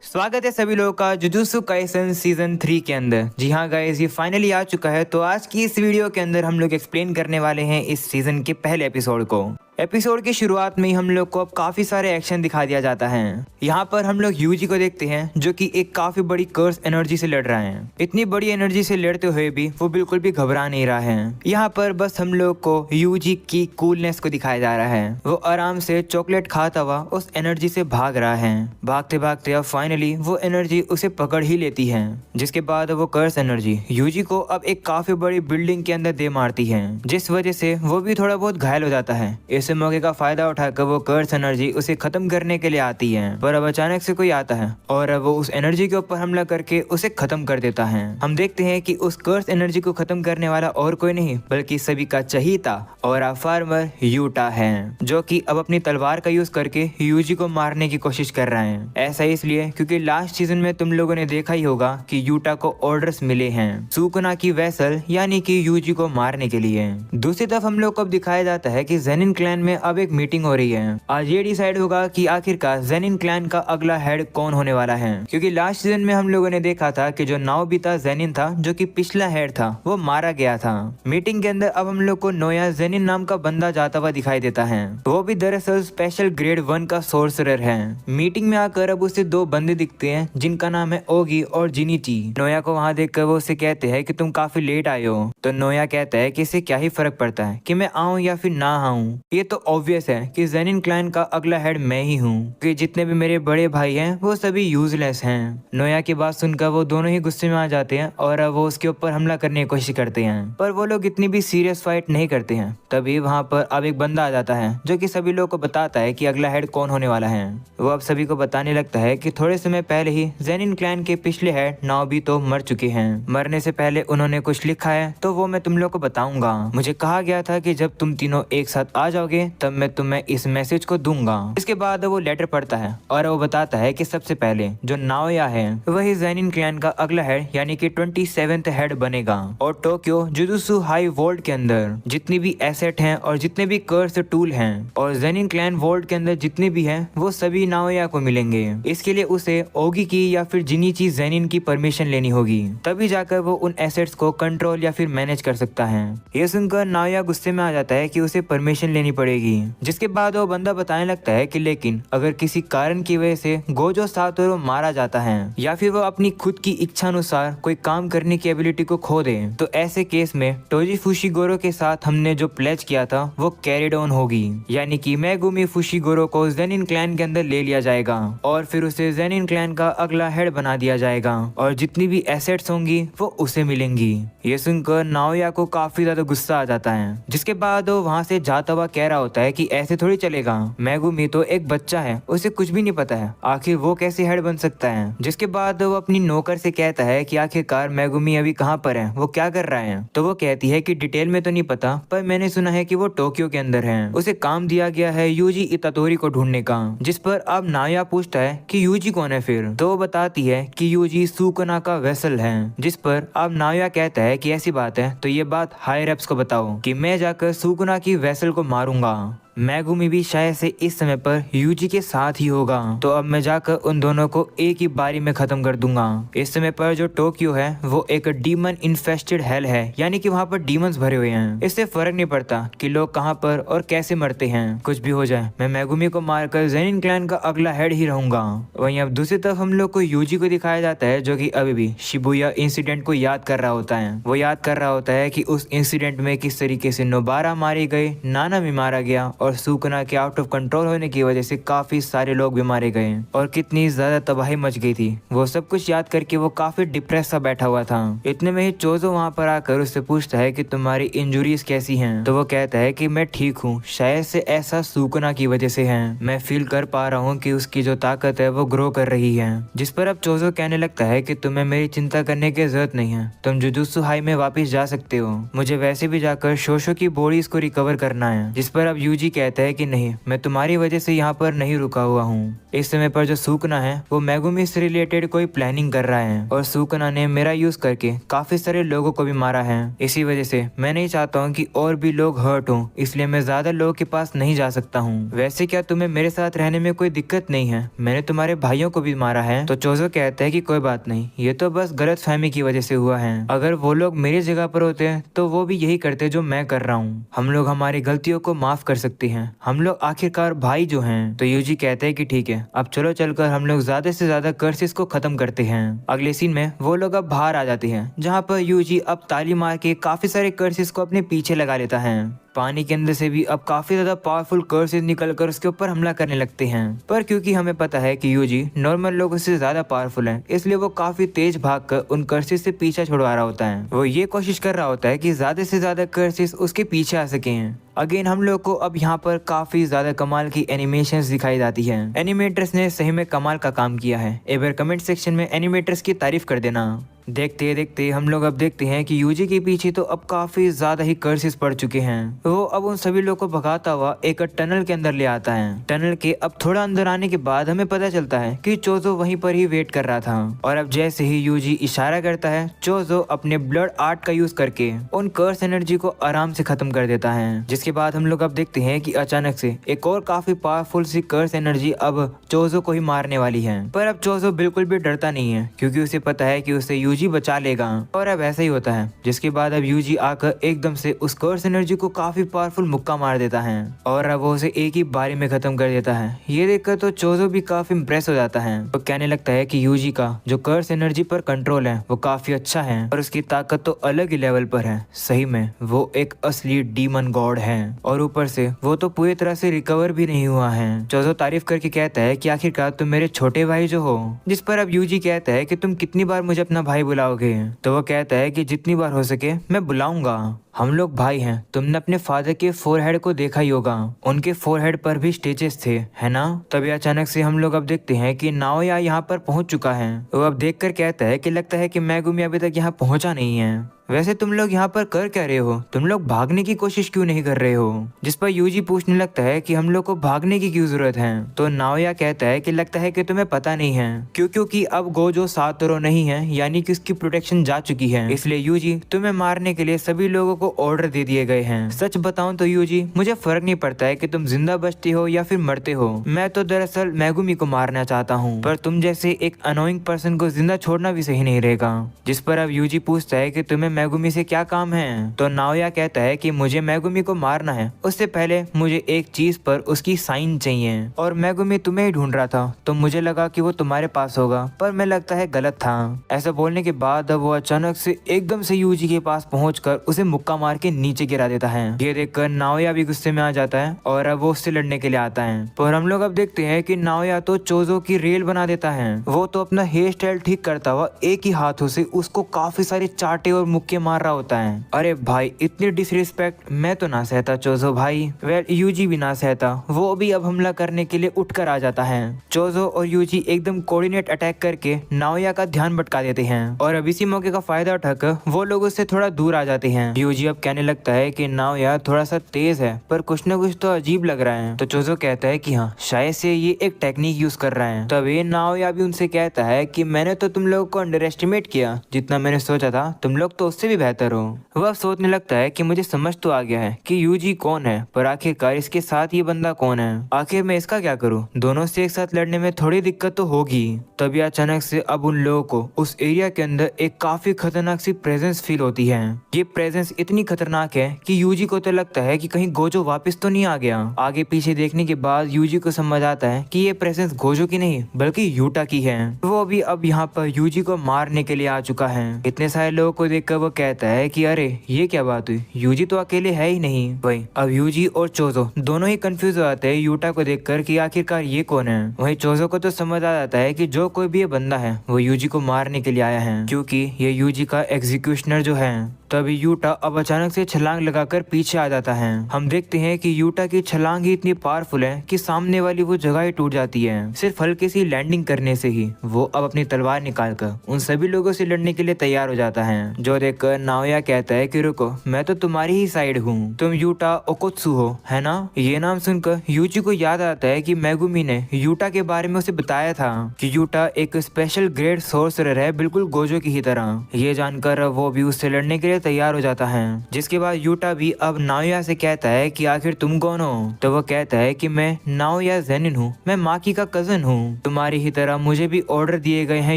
स्वागत है सभी लोगों का जुजुत्सु काइसन सीजन 3 के अंदर। जी हाँ गाइस, ये फाइनली आ चुका है। तो आज की इस वीडियो के अंदर हम लोग एक्सप्लेन करने वाले हैं इस सीजन के पहले एपिसोड को। एपिसोड की शुरुआत में ही हम लोग को अब काफी सारे एक्शन दिखा दिया जाता है। यहाँ पर हम लोग यूजी को देखते हैं जो कि एक काफी बड़ी कर्स एनर्जी से लड़ रहा है। इतनी बड़ी एनर्जी से लड़ते हुए भी वो बिल्कुल भी घबरा नहीं रहा है। यहाँ पर बस हम लोग को यूजी की कूलनेस को दिखाया जा रहा है। वो आराम से चॉकलेट खाता हुआ उस एनर्जी से भाग रहा है। भागते भागते अब फाइनली वो एनर्जी उसे पकड़ ही लेती है, जिसके बाद वो कर्स एनर्जी यूजी को अब एक काफी बड़ी बिल्डिंग के अंदर दे मारती है, जिस वजह से वो भी थोड़ा बहुत घायल हो जाता है। इस मौके का फायदा उठाकर वो कर्स एनर्जी उसे खत्म करने के लिए आती है, पर अब अचानक से कोई आता है और वो उस एनर्जी के ऊपर हमला करके उसे खत्म कर देता है। हम देखते हैं कि उस कर्स एनर्जी को खत्म करने वाला और कोई नहीं बल्कि सभी का चहीता और फार्मर यूटा है, जो कि अब अपनी तलवार का यूज करके यूजी को मारने की कोशिश कर रहा है। ऐसा इसलिए क्योंकि लास्ट सीजन में तुम लोगों ने देखा ही होगा कि यूटा को ऑर्डर्स मिले हैं सुकुना की वेसल यानी कि यूजी को मारने के लिए। दूसरी तरफ हम लोग को अब दिखाया जाता है कि जेनिन क्लैन में अब एक मीटिंग हो रही है। आज ये डिसाइड होगा कि आखिरकार जेनिन क्लैन का अगला हेड कौन होने वाला है, क्योंकि लास्ट सीजन में हम लोगों ने देखा था कि जो नाओबिता जेनिन था, जो कि पिछला हेड था, वो मारा गया था। मीटिंग के अंदर अब हम लोग को नोया जेनिन नाम का बंदा जाता हुआ दिखाई देता है। वो भी दरअसल स्पेशल ग्रेड 1 का सोर्सरर है। मीटिंग में आकर अब उसे दो बंदे दिखते हैं जिनका नाम है ओगी और जिनीची। नोया को वहाँ देखकर वो उसे कहते हैं कि तुम काफी लेट आए हो। तो नोया कहता है कि इससे क्या ही फर्क पड़ता है कि मैं आऊँ या फिर ना आऊँ। ये तो ऑब्वियस है कि जेनिन क्लैन का अगला हेड मैं ही हूँ, कि जितने भी मेरे बड़े भाई हैं वो सभी यूजलेस हैं। नोया की बात सुनकर वो दोनों ही गुस्से में आ जाते हैं और वो उसके ऊपर हमला करने की कोशिश करते हैं, पर वो लोग इतनी भी सीरियस फाइट नहीं करते हैं। तभी वहाँ पर अब एक बंदा आ जाता है जो कि सभी लोगों को बताता है कि अगला हेड कौन होने वाला है। वो अब सभी को बताने लगता है कि थोड़े समय पहले ही जेनिन क्लैन के पिछले हेड नाओबितो मर चुके हैं। मरने से पहले उन्होंने कुछ लिखा है, तो वो मैं तुम लोग को बताऊंगा। मुझे कहा गया था कि जब तुम तीनों एक साथ आ जाओगे तब मैं तुम्हें इस मैसेज को दूंगा। इसके बाद वो लेटर पढ़ता है और वो बताता है कि सबसे पहले जो नाओया है वही जेनिन क्लैन का अगला हेड यानी कि 27th हेड बनेगा, और टोक्यो जुजुत्सु हाई वोल्ट के अंदर जितनी भी एसेट हैं और जितने भी कर्स टूल हैं और जेनिन क्लैन वोल्ट के अंदर जितने भी हैं वो सभी नाओया को मिलेंगे। इसके लिए उसे ओगी की या फिर जिनीची जेनिन की परमिशन लेनी होगी, तभी जाकर वो उन एसेट्स को कंट्रोल या फिर मैनेज कर सकता है। ये सुनकर नाओया गुस्से में आ जाता है कि उसे परमिशन लेनी पड़ेगी, जिसके बाद वो बंदा बताने लगता है कि लेकिन अगर किसी कारण की वजह से गोजो सातोरू मारा जाता है या फिर वो अपनी खुद की इच्छा अनुसार कोई काम करने की एबिलिटी को खो दे, तो ऐसे केस में टोजी फुशिगोरो के साथ हमने जो प्लेज किया था वो कैरिड ऑन होगी, यानी कि मेगुमी फुशिगोरो को जेनिन क्लैन के अंदर ले लिया जाएगा और फिर उसे जेनिन क्लैन का अगला हेड बना दिया जाएगा और जितनी भी एसेट्स होंगी वो उसे मिलेंगी। ये सुनकर नाओया को काफी ज्यादा गुस्सा आ जाता है, जिसके बाद वो वहाँ से जाता हुआ कह रहा होता है कि ऐसे थोड़ी चलेगा, मेगुमी तो एक बच्चा है, उसे कुछ भी नहीं पता है, आखिर वो कैसे हेड बन सकता है। जिसके बाद वो अपनी नौकर से कहता है कि आखिरकार मेगुमी अभी कहाँ पर है, वो क्या कर रहा है। तो वो कहती है कि डिटेल में तो नहीं पता, पर मैंने सुना है कि वो टोक्यो के अंदर है, उसे काम दिया गया है यूजी इतातोरी को ढूंढने का। जिस पर अब नाया पूछता है कि यूजी कौन है फिर, तो वो बताती है कि यूजी सुकुना का वेसल है। जिस पर अब नाया कहता है कि ऐसी बात है तो ये बात हायर एप्स को बताओ कि मैं जाकर सुकुना की वेसल को मारूंगा। मेगुमी भी शायद से इस समय पर यूजी के साथ ही होगा, तो अब मैं जाकर उन दोनों को एक ही बारी में खत्म कर दूंगा। इस समय पर जो टोक्यो है वो एक डीमन इन्फेस्टेड हेल है, यानी कि वहाँ पर डीमंस भरे हुए हैं। इससे फर्क नहीं पड़ता कि लोग कहाँ पर और कैसे मरते हैं, कुछ भी हो जाए मैं मेगुमी को मारकर जेनिन क्लैन का अगला हेड ही रहूंगा। वहीं अब दूसरी तरफ हम लोग को यूजी को दिखाया जाता है जो कि अभी भी शिबुया इंसिडेंट को याद कर रहा होता है। वो याद कर रहा होता है कि उस इंसिडेंट में किस तरीके से नोबारा मारे गए, नाना भी मारा गया और सुकुना के आउट ऑफ कंट्रोल होने की वजह से काफी सारे लोग भी मारे गए और कितनी ज्यादा तबाही मच गई थी। वो सब कुछ याद करके वो काफी डिप्रेस सा बैठा हुआ था। इतने में ही चोजो वहाँ पर आकर उससे पूछता है कि तुम्हारी इंजुरीज कैसी हैं। तो वो कहता है कि मैं ठीक हूँ, शायद से ऐसा सुकुना की वजह से है, मैं फील कर पा रहा हूँ कि उसकी जो ताकत है वो ग्रो कर रही है। जिस पर अब चोजो कहने लगता है कि तुम्हें मेरी चिंता करने की जरूरत नहीं है, तुम जुजुत्सु हाई में वापस जा सकते हो, मुझे वैसे भी जाकर शोशो की बॉडीज को रिकवर करना है। जिस पर अब यूजी कहता है कि नहीं, मैं तुम्हारी वजह से यहाँ पर नहीं रुका हुआ हूँ। इस समय पर जो सुकना है वो मेगुमी से रिलेटेड कोई प्लानिंग कर रहा है और सुकना ने मेरा यूज करके काफी सारे लोगों को भी मारा है। इसी वजह से मैं नहीं चाहता हूँ कि और भी लोग हर्ट हों, इसलिए मैं ज्यादा लोगों के पास नहीं जा सकता हूँ। वैसे क्या तुम्हें मेरे साथ रहने में कोई दिक्कत नहीं है? मैंने तुम्हारे भाइयों को भी मारा है। तो चोजो कहता है कि कोई बात नहीं, ये तो बस गलतफहमी की वजह से हुआ है। अगर वो लोग मेरी जगह पर होते तो वो भी यही करते जो मैं कर रहा हूँ। हम लोग हमारी गलतियों को माफ कर सकते हैं, हम लोग आखिरकार भाई जो हैं। तो यूजी कहते हैं कि ठीक है, अब चलो चलकर हम लोग ज्यादा से ज्यादा कर्सेस को खत्म करते हैं। अगले सीन में वो लोग अब बाहर आ जाते हैं, जहाँ पर यूजी अब ताली मार के काफी सारे कर्सेस को अपने पीछे लगा लेता है। पानी के अंदर से भी अब काफी ज्यादा पावरफुल कर्सेस निकलकर उसके ऊपर हमला करने लगते हैं। पर क्योंकि हमें पता है कि यूजी नॉर्मल लोगों से ज्यादा पावरफुल है, इसलिए वो काफी तेज भागकर उन कर्सेस से पीछा छुड़वा रहा होता है। वो ये कोशिश कर रहा होता है कि ज्यादा से ज्यादा कर्सेस उसके पीछे आ सके। अगेन हम लोग को अब यहाँ पर काफी ज्यादा कमाल की एनिमेशंस दिखाई जाती है। एनिमेटर्स ने सही में कमाल का काम किया है। एक बार कमेंट सेक्शन में एनिमेटर्स की तारीफ कर देना। देखते देखते हम लोग अब देखते हैं कि यूजी के पीछे तो अब काफी ज्यादा ही कर्सेस पड़ चुके हैं। वो अब उन सभी लोगों को भगाता हुआ एक टनल के अंदर ले आता है। टनल के अब थोड़ा अंदर आने के बाद हमें पता चलता है कि चोजो वहीं पर ही वेट कर रहा था। और अब जैसे ही यूजी इशारा करता है, चोजो अपने ब्लड आर्ट का यूज करके उन कर्स एनर्जी को आराम से खत्म कर देता है। जिसके बाद हम लोग अब देखते हैं कि अचानक से एक और काफी पावरफुल सी कर्स एनर्जी अब चोजो को ही मारने वाली है। पर अब चोजो बिल्कुल भी डरता नहीं है, क्योंकि उसे पता है कि उसे यूजी बचा लेगा। और अब ऐसा ही होता है, जिसके बाद अब यूजी आकर एकदम से उस कर्स एनर्जी को काफी पावरफुल मुक्का मार देता है और अब वो उसे एक ही बारी में खत्म कर देता है। ये देखकर तो चोजो भी काफी इम्प्रेस हो जाता है। तो कहने लगता है कि यूजी का जो कर्स एनर्जी पर कंट्रोल है वो काफी अच्छा है और उसकी ताकत तो अलग ही लेवल पर है। सही में वो एक असली डीमन गॉड है और ऊपर से वो तो पूरी तरह से रिकवर भी नहीं हुआ है। चोजो तारीफ करके कहता है कि आखिरकार तुम मेरे छोटे भाई जो हो। जिस पर अब यूजी कहता है कि तुम कितनी बार मुझे अपना भाई बुलाओगे? तो वो कहता है कि जितनी बार हो सके मैं बुलाऊंगा। हम लोग भाई हैं। तुमने अपने फादर के फोरहेड को देखा ही होगा, उनके फोरहेड पर भी स्टिचेस थे, है ना? तभी अचानक से हम लोग अब देखते हैं कि नाओया यहाँ पर पहुंच चुका है। वो अब देखकर कहता है कि लगता है कि मेगुमी अभी तक यहाँ पहुंचा नहीं है। वैसे तुम लोग यहाँ पर कर क्या रहे हो? तुम लोग भागने की कोशिश क्यों नहीं कर रहे हो? जिस पर यूजी पूछने लगता है कि हम लोग को भागने की क्यों जरूरत है? तो नाओया कहता है कि लगता है कि तुम्हें पता नहीं है, क्योंकि अब गोजो सातोरो नहीं है, यानी कि उसकी प्रोटेक्शन जा चुकी है। इसलिए यूजी तुम्हें मारने के लिए सभी लोगों को ऑर्डर दे दिए गए हैं। सच बताऊं तो यूजी, मुझे फर्क नहीं पड़ता है कि तुम जिंदा बचते हो या फिर मरते हो। मैं तो दरअसल मेगुमी को मारना चाहता हूँ, पर तुम जैसे एक अनोइंग पर्सन को जिंदा छोड़ना भी सही नहीं रहेगा। जिस पर अब यूजी पूछता है कि तुम्हें मेगुमी से क्या काम है? तो नाओया कहता है कि मुझे मेगुमी को मारना है, उससे पहले मुझे एक चीज पर उसकी साइन चाहिए। और मेगुमी तुम्हें ही ढूंढ रहा था, तो मुझे लगा कि वो तुम्हारे पास होगा, पर मैं लगता है गलत था। ऐसा बोलने के बाद अब वो अचानक से एकदम से यूजी के पास पहुंचकर उसे मुक्का मार के नीचे गिरा देता है। ये देखकर नाओया भी गुस्से में आ जाता है और अब वो उससे लड़ने के लिए आता है। पर हम लोग अब देखते हैं कि नाओया तो चोजो की रेल बना देता है। वो तो अपना हेयर स्टाइल ठीक करता हुआ एक ही हाथों से उसको काफी सारे चाटे और मुक्के मार रहा होता है। अरे भाई, इतनी डिसरिस्पेक्ट मैं तो ना सहता चोजो भाई। वेल, यूजी भी ना सहता। वो भी अब हमला करने के लिए उठकर आ जाता है। चोजो और यूजी एकदम कोऑर्डिनेट अटैक करके नाओया का ध्यान भटका देते हैं और अब इसी मौके का फायदा उठाकर वो लोग उससे थोड़ा दूर आ जाते हैं। यूजी अब कहने लगता है कि नाओया थोड़ा सा तेज है, पर कुछ न कुछ तो अजीब लग रहा है। तो चोजो कहता है कि हाँ, शायद से ये एक टेक्निक यूज कर रहा है। तभी नाओया भी उनसे कहता है कि मैंने तो तुम लोगों को अंडर एस्टिमेट किया, जितना मैंने सोचा था तुम लोग तो उससे भी बेहतर हो। वह अब सोचने लगता है कि मुझे समझ तो आ गया है कि यूजी कौन है, पर आखिरकार इसके साथ ये बंदा कौन है? आखिर मैं इसका क्या करूँ? दोनों से एक साथ लड़ने में थोड़ी दिक्कत तो होगी। तभी अचानक से अब उन लोगों को उस एरिया के अंदर एक काफी खतरनाक सी प्रेजेंस फील होती है। ये प्रेजेंस इतनी खतरनाक है कि यूजी को तो लगता है कि कहीं गोजो वापस तो नहीं आ गया। आगे पीछे देखने के बाद यूजी को समझ आता है कि ये प्रेजेंस गोजो की नहीं बल्कि यूटा की है। वो भी अब यहाँ पर यूजी को मारने के लिए आ चुका है। इतने सारे लोगों को देखकर वो कहता है कि अरे ये क्या बात हुई, यूजी तो अकेले है ही नहीं। वही अब यूजी और चोजो दोनों ही कंफ्यूज हो जाते हैं यूटा को देखकर कि आखिरकार ये कौन है। वही चोजो को तो समझ आ जाता है कि जो कोई भी ये बंदा है वो यूजी को मारने के लिए आया है, क्योंकि ये यूजी का एग्जीक्यूशनर जो है तभी यूटा अब अचानक से छलांग लगाकर पीछे आ जाता है। हम देखते हैं कि यूटा की छलांग ही इतनी पावरफुल है कि सामने वाली वो जगह ही टूट जाती है। सिर्फ हल्की सी लैंडिंग करने से ही वो अब अपनी तलवार निकालकर उन सभी लोगों से लड़ने के लिए तैयार हो जाता है। जो देखकर नाओया कहता है कि रुको, मैं तो तुम्हारी ही साइड हूँ, तुम यूटा ओकोत्सु हो, है ना? ये नाम सुनकर यूजी को याद आता है कि मेगुमी ने यूटा के बारे में उसे बताया था कि यूटा एक स्पेशल ग्रेड सोर्सरर है, बिल्कुल गोजो की ही तरह। ये जानकर वो भी उससे लड़ने के लिए तैयार हो जाता है। जिसके बाद यूटा भी अब नाओया से कहता है कि आखिर तुम कौन हो? तो वो कहता है कि मैं नाओया जेनिन हूँ, मैं माकी का कजन हूँ। तुम्हारी ही तरह मुझे भी ऑर्डर दिए गए हैं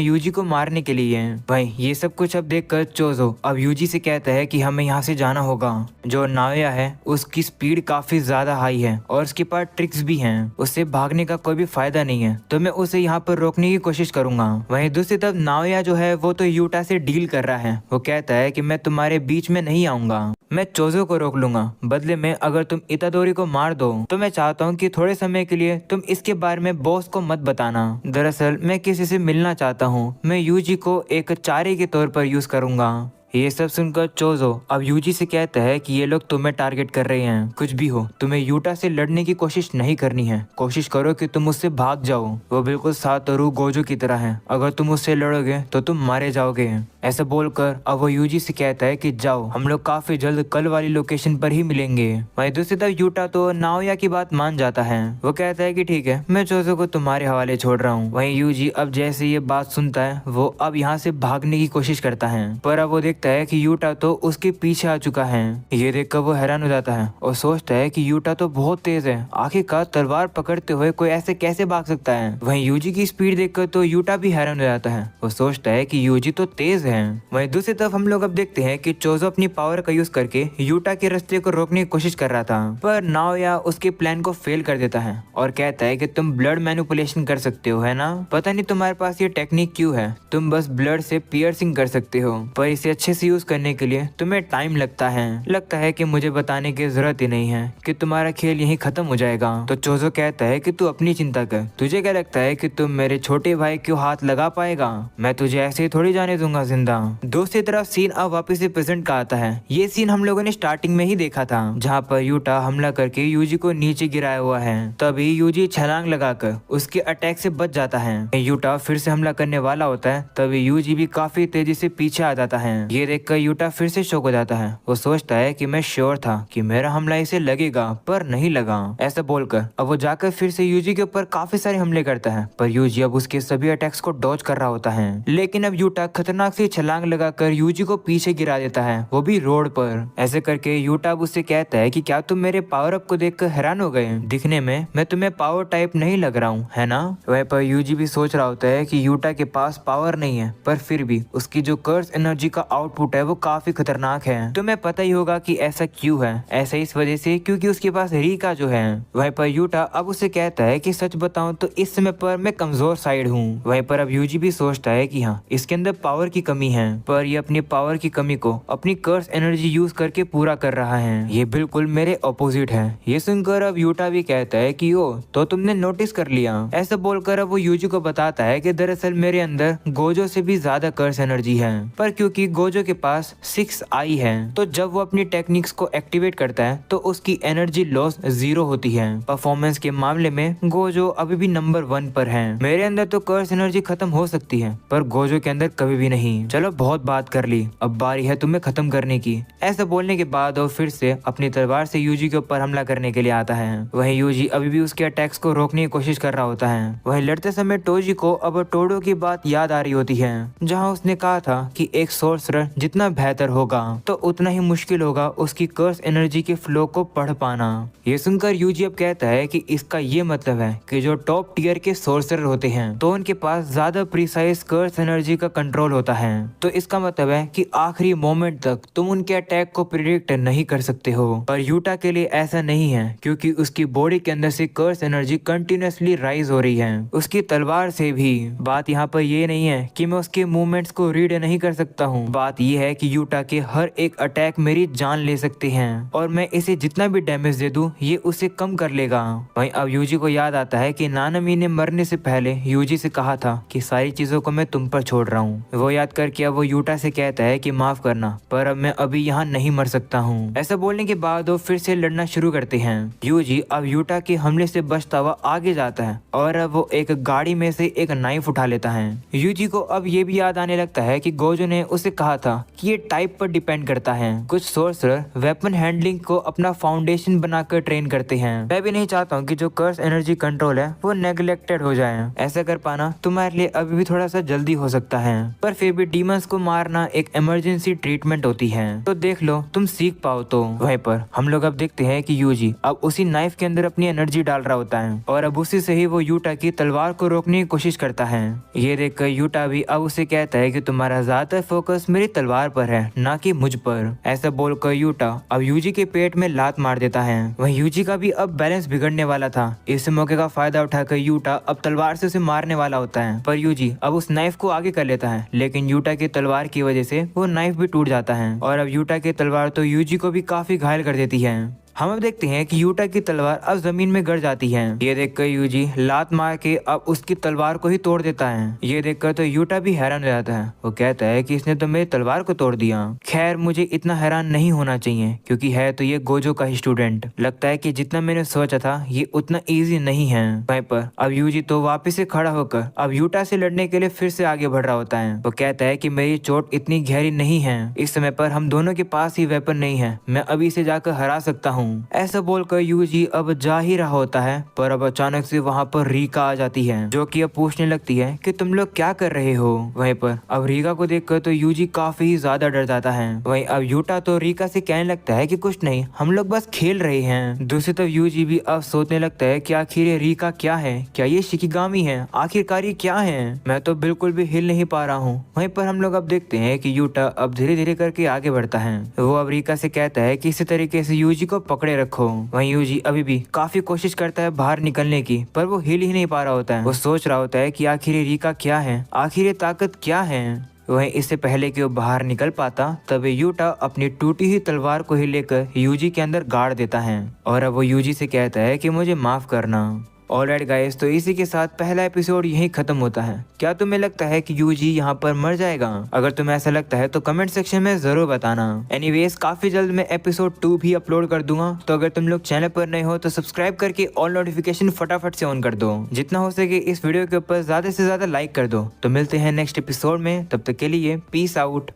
यूजी को मारने के लिए। भाई ये सब कुछ अब देखकर चोजो अब यूजी से कहता है कि हमें यहाँ से जाना होगा। जो नाओया है उसकी स्पीड काफी ज्यादा हाई है और उसके पास ट्रिक्स भी हैं, उससे भागने का कोई भी फायदा नहीं है, तो मैं उसे यहाँ पर रोकने की कोशिश करूंगा। वहीं दूसरी तरफ नाओया जो है वो तो यूटा से डील कर रहा है। वो कहता है कि मैं तुम्हारे बीच में नहीं आऊंगा, मैं चोजो को रोक लूंगा। बदले में अगर तुम इतादोरी को मार दो तो मैं चाहता हूँ कि थोड़े समय के लिए तुम इसके बारे में बॉस को मत बताना। दरअसल मैं किसी से मिलना चाहता हूँ, मैं यूजी को एक चारे के तौर पर यूज करूंगा। ये सब सुनकर चोजो अब यूजी से कहता है कि ये लोग तुम्हें टारगेट कर रहे हैं। कुछ भी हो, तुम्हें यूटा से लड़ने की कोशिश नहीं करनी है, कोशिश करो कि तुम उससे भाग जाओ। वो बिल्कुल सातोरू गोजो की तरह है, अगर तुम उससे लड़ोगे तो तुम मारे जाओगे। ऐसा बोलकर अब वो यूजी से कहता है कि जाओ, हम लोग काफी जल्द कल वाली लोकेशन पर ही मिलेंगे। वहीं दूसरी तरफ यूटा तो नाओया की बात मान जाता है। वो कहता है कि ठीक है, मैं चोजो को तुम्हारे हवाले छोड़ रहा हूँ। वहीं यूजी अब जैसे ये बात सुनता है वो अब यहाँ से भागने की कोशिश करता है, पर अब वो देखता है कि यूटा तो उसके पीछे आ चुका है। ये देखकर वो हैरान हो जाता है और सोचता है कि यूटा तो बहुत तेज है, आखिरकार तलवार पकड़ते हुए कोई ऐसे कैसे भाग सकता है। वहीं यूजी की स्पीड देखकर तो यूटा भी हैरान हो जाता है। वो सोचता है कि यूजी तो तेज है। वहीं दूसरी तरफ हम लोग अब देखते हैं कि चोजो अपनी पावर का यूज करके यूटा के रास्ते को रोकने की कोशिश कर रहा था, पर नाओया उसके प्लान को फेल कर देता है और कहता है कि तुम ब्लड मैनिपुलेशन कर सकते हो, है ना? पता नहीं तुम्हारे पास ये टेक्निक क्यों है, तुम बस ब्लड से पियर्सिंग कर सकते हो, पर इसे अच्छे से यूज करने के लिए तुम्हें टाइम लगता है कि मुझे बताने की जरूरत ही नहीं है कि तुम्हारा खेल यहीं खत्म हो जाएगा। तो चोजो कहता है कि तू अपनी चिंता कर, तुझे क्या लगता है कि तुम मेरे छोटे भाई क्यों हाथ लगा पाएगा? मैं तुझे ऐसे ही थोड़ी जाने दूंगा जिंदा। दूसरी तरफ सीन अब वापस से प्रेजेंट का आता है। ये सीन हम लोगों ने स्टार्टिंग में ही देखा था, जहाँ पर यूटा हमला करके यूजी को नीचे गिराया हुआ है। तभी यूजी छलांग लगाकर उसके अटैक से बच जाता है। यूटा फिर से हमला करने वाला होता है, तभी यूजी भी काफी तेजी से पीछे आ जाता है। ये देखकर यूटा फिर से शॉक हो जाता है। वो सोचता है कि मैं श्योर था कि मेरा हमला इसे लगेगा, पर नहीं लगा। ऐसा बोलकर अब वो जाकर फिर से यूजी के ऊपर काफी सारे हमले करता है, पर यूजी अब उसके सभी अटैक्स को डॉज कर रहा होता है। लेकिन अब यूटा खतरनाक सी छलांग लगाकर यूजी को पीछे गिरा देता है, वो भी रोड पर। ऐसे करके यूटा अब उससे कहता है कि क्या तुम मेरे पावर अप को देखकर हैरान हो गए? दिखने में मैं तुम्हें पावर टाइप नहीं लग रहा हूँ, है ना? वहीं पर यूजी भी सोच रहा होता है कि यूटा के पास पावर नहीं है, पर फिर भी उसकी जो कर्स एनर्जी का आउटपुट है वो काफी खतरनाक है। तुम्हें पता ही होगा कि ऐसा क्यों है। ऐसा इस वजह से क्योंकि उसके पास रीका जो है। वहीं पर यूटा अब उसे कहता है कि सच बताऊं तो इस समय पर मैं कमजोर साइड हूँ। वहीं पर अब यूजी भी सोचता है कि हाँ, इसके अंदर पावर की कमी है, पर ये अपनी पावर की कमी को अपनी कर्स एनर्जी यूज करके पूरा कर रहा है। ये बिल्कुल मेरे ऑपोजिट है। ये सुनकर अब यूटा भी कहता है कि ओ, तो तुमने नोटिस कर लिया। ऐसा बोलकर अब वो यूजी को बताता है कि दरअसल मेरे अंदर गोजो से भी ज्यादा कर्स एनर्जी है, पर क्योंकि गोजो के पास 6 आई है, तो जब वो अपनी टेक्निक्स को एक्टिवेट करता है तो उसकी एनर्जी लॉस 0 होती है। परफॉर्मेंस के मामले में गोजो अभी भी नंबर 1 पर है। मेरे अंदर तो कर्स एनर्जी खत्म हो सकती है, पर गोजो के अंदर कभी भी नहीं। चलो बहुत बात कर ली, अब बारी है तुम्हें खत्म करने की। ऐसा बोलने के बाद वो फिर से अपनी तलवार से यूजी के ऊपर हमला करने के लिए आता है। वहीं यूजी अभी भी उसके अटैक्स को रोकने की कोशिश कर रहा होता है। वहीं लड़ते समय टोजी को अब टोडो की बात याद आ रही होती है, जहाँ उसने कहा था कि एक सोर्सरर जितना बेहतर होगा तो उतना ही मुश्किल होगा उसकी कर्स एनर्जी के फ्लो को पढ़ पाना। ये सुनकर यूजी अब कहता है कि इसका ये मतलब है कि जो टॉप टियर के सोर्सरर होते हैं तो उनके पास ज्यादा प्रिसाइज कर्स एनर्जी का कंट्रोल होता है। तो इसका मतलब है कि आखिरी मोमेंट तक तुम उनके अटैक को प्रिडिक्ट नहीं कर सकते हो। पर यूटा के लिए ऐसा नहीं है, क्योंकि उसकी बॉडी के अंदर से कर्स एनर्जी कंटिन्यूअसली राइज हो रही है। उसकी तलवार से भी। बात यहाँ पर ये नहीं है कि मैं उसके मूवमेंट्स को रीड नहीं कर सकता हूँ, बात बात यह है कि यूटा के हर एक अटैक मेरी जान ले सकते हैं और मैं इसे जितना भी डैमेज दे दूं ये उसे कम कर लेगा। वहीं अब यूजी को याद आता है कि नानामी ने मरने से पहले यूजी से कहा था कि सारी चीजों को मैं तुम पर छोड़ रहा हूँ। वो याद करके अब वो यूटा से कहता है कि माफ करना, पर अब मैं अभी यहाँ नहीं मर सकता हूँ। ऐसा बोलने के बाद वो फिर से लड़ना शुरू करते हैं। यूजी अब यूटा के हमले से बचता हुआ आगे जाता है और अब वो एक गाड़ी में से एक नाइफ उठा लेता है। यूजी को अब ये भी याद आने लगता है कि गोजो ने उसे कहा था कि ये टाइप पर डिपेंड करता है। कुछ सोर्सरर वेपन हैंडलिंग को अपना फाउंडेशन बनाकर ट्रेन करते हैं। मैं भी नहीं चाहता हूँ कि जो कर्स एनर्जी कंट्रोल है वो नेग्लेक्टेड हो जाए। ऐसा कर पाना तुम्हारे लिए अभी भी थोड़ा सा जल्दी हो सकता है, पर फिर भी डीमंस को मारना एक इमरजेंसी ट्रीटमेंट होती है, तो देख लो तुम सीख पाओ। तो वहीं पर हम लोग अब देखते हैं कि यूजी अब उसी नाइफ के अंदर अपनी एनर्जी डाल रहा होता है और अब उसी से ही वो यूटा की तलवार को रोकने की कोशिश करता है। ये देखकर यूटा भी अब उसे कहता है कि तुम्हारा ज्यादातर फोकस मेरी तलवार पर है, ना कि मुझ पर। ऐसा बोलकर यूटा अब यूजी के पेट में लात मार देता है। वहीं यूजी का भी अब बैलेंस बिगड़ने वाला था। इस मौके का फायदा उठाकर यूटा अब तलवार से उसे मारने वाला होता है, पर यूजी अब उस नाइफ को आगे कर लेता है, लेकिन यूटा की तलवार की वजह से वो नाइफ भी टूट जाता है और अब यूटा की तलवार तो यूजी को भी काफी घायल कर देती है। हम अब देखते हैं कि यूटा की तलवार अब जमीन में गिर जाती है। ये देखकर यूजी लात मार के अब उसकी तलवार को ही तोड़ देता है। ये देखकर तो यूटा भी हैरान हो जाता है। वो कहता है कि इसने तो मेरी तलवार को तोड़ दिया। खैर मुझे इतना हैरान नहीं होना चाहिए क्योंकि है तो ये गोजो का ही स्टूडेंट। लगता है कि जितना मैंने सोचा था ये उतना ईजी नहीं है। वहीं पर अब यूजी तो वापिस से खड़ा होकर अब यूटा से लड़ने के लिए फिर से आगे बढ़ रहा होता है। वो कहता है कि मेरी चोट इतनी गहरी नहीं है, इस समय पर हम दोनों के पास ही वेपन नहीं है, मैं अभी इसे जाकर हरा सकता हूँ। ऐसा बोलकर यूजी अब जा ही रहा होता है, पर अब अचानक से वहाँ पर रीका आ जाती है जो कि अब पूछने लगती है कि तुम लोग क्या कर रहे हो। वहीं पर अब रीका को देखकर तो यूजी काफी ज्यादा डर जाता है। वहीं अब यूटा तो रीका से कहने लगता है कि कुछ नहीं, हम लोग बस खेल रहे हैं। दूसरी तरफ यूजी भी अब सोचने लगता है कि आखिर ये रीका क्या है, क्या ये शिकिगामी है, आखिरकार ये क्या है, मैं तो बिल्कुल भी हिल नहीं पा रहा हूँ। वहीं पर हम लोग अब देखते हैं कि यूटा अब धीरे धीरे करके आगे बढ़ता है। वो अब रीका से कहता है कि इसी तरीके से यूजी को पकड़े रखो। वहीं यूजी अभी भी काफी कोशिश करता है बाहर निकलने की, पर वो हिल ही नहीं पा रहा होता है। वो सोच रहा होता है कि आखिर ये रीका क्या है, आखिर ये ताकत क्या है। वहीं इससे पहले कि वो बाहर निकल पाता तब यूटा अपनी टूटी हुई तलवार को ही लेकर यूजी के अंदर गाड़ देता है और अब वो यूजी से कहता है कि मुझे माफ करना। ऑलराइट गाइस, तो इसी के साथ पहला एपिसोड यहीं खत्म होता है। क्या तुम्हें लगता है कि यूजी यहाँ पर मर जाएगा? अगर तुम्हें ऐसा लगता है तो कमेंट सेक्शन में जरूर बताना। एनीवेज काफी जल्द मैं एपिसोड 2 भी अपलोड कर दूंगा, तो अगर तुम लोग चैनल पर नए हो तो सब्सक्राइब करके ऑल नोटिफिकेशन फटाफट से ऑन कर दो। जितना हो सके इस वीडियो के ऊपर ज्यादा से ज्यादा लाइक कर दो। तो मिलते हैं नेक्स्ट एपिसोड में, तब तक के लिए पीस आउट।